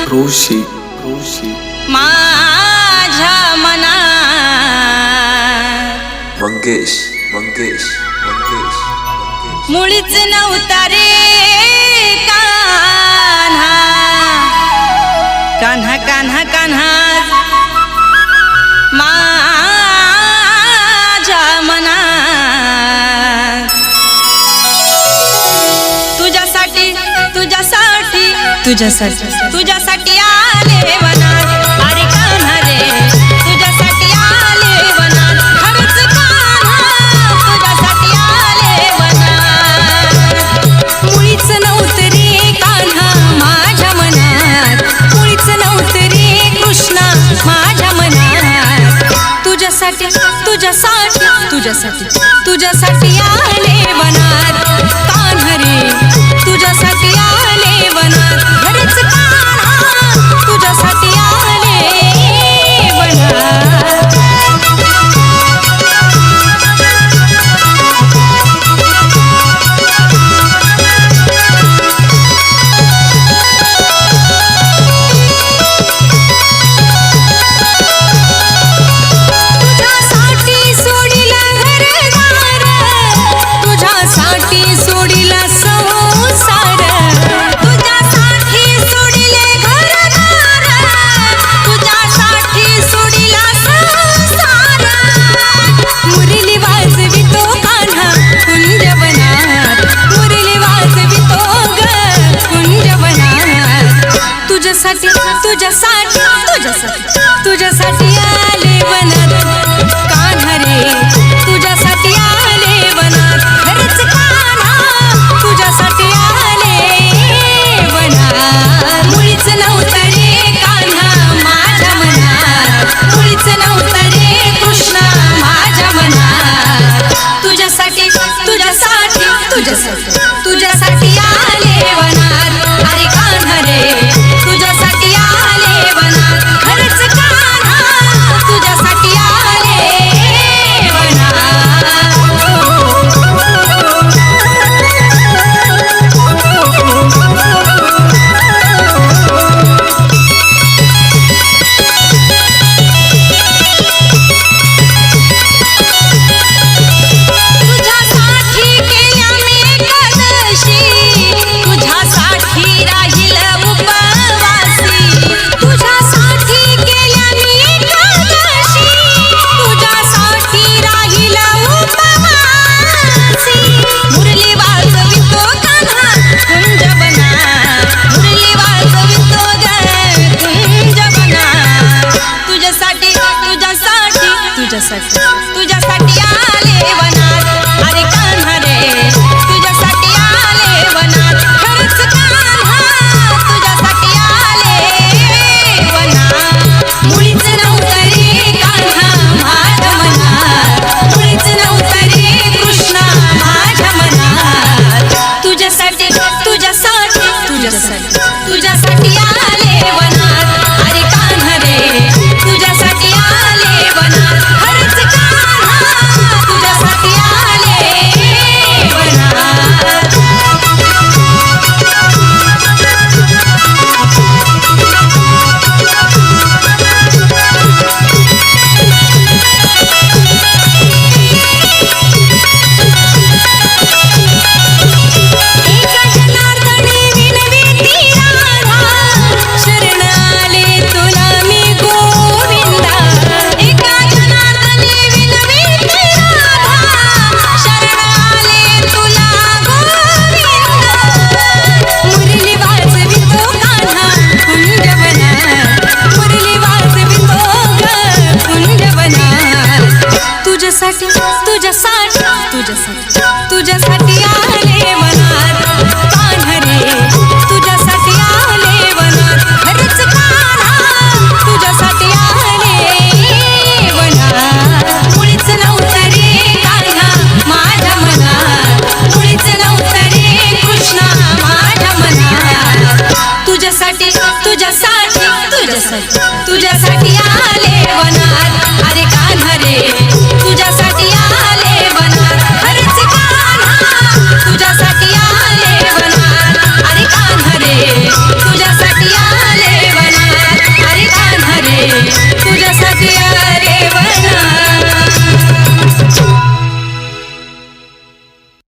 ऋषी माझ्या मनात मंगेश मुळीच नव्हता रे कान्हा कान्हा कान्हा कान्हा माझ्या मनात तुझ्यासाठी आले वनात अरे कान्हा रे तुझ्यासाठी आले वनात खरंच कान्हा तुझ्यासाठी आले वनात मुळीच नव्हतं रे कान्हा माझ्या मनात मुळीच नव्हतं रे कृष्णा माझ्या मनात तुझ्यासाठी आले वनात कान्हा रे तुझ्यासाठी आले वनात खरंच कान्हा तुझ्यासाठी आले वनात तुझ्यासाठी आले वनात कान्हा रे तुझ्यासाठी आले वनात खरंच कान्हा तुझ्यासाठी आले वनात मुळीच नव्हतं रे कान्हा माझ्या मनात मुळीच नव्हतं रे कृष्णा माझ्या मनात तुझ्यासाठी आले वनात अरे कान्हा रे तुझ्यासाठी आले वनात खरंच कान्हा तुझ्यासाठी आले तुझ्यासाठी आले वनात अरे कान्हा रे तुझ्यासाठी आले वनात खरंच कान्हा तुझ्यासाठी आले वनात मुळीच नव्हतं रे कान्हा माझ्या मनात मुळीच नव्हतं रे कृष्णा माझ्या मनात तुझ्यासाठी आले वनात अरे कान्हा रे तुझ्यासाठी आले वनात खरंच कान्हा तुझ्यासाठी आले वनात तुझ्यासाठी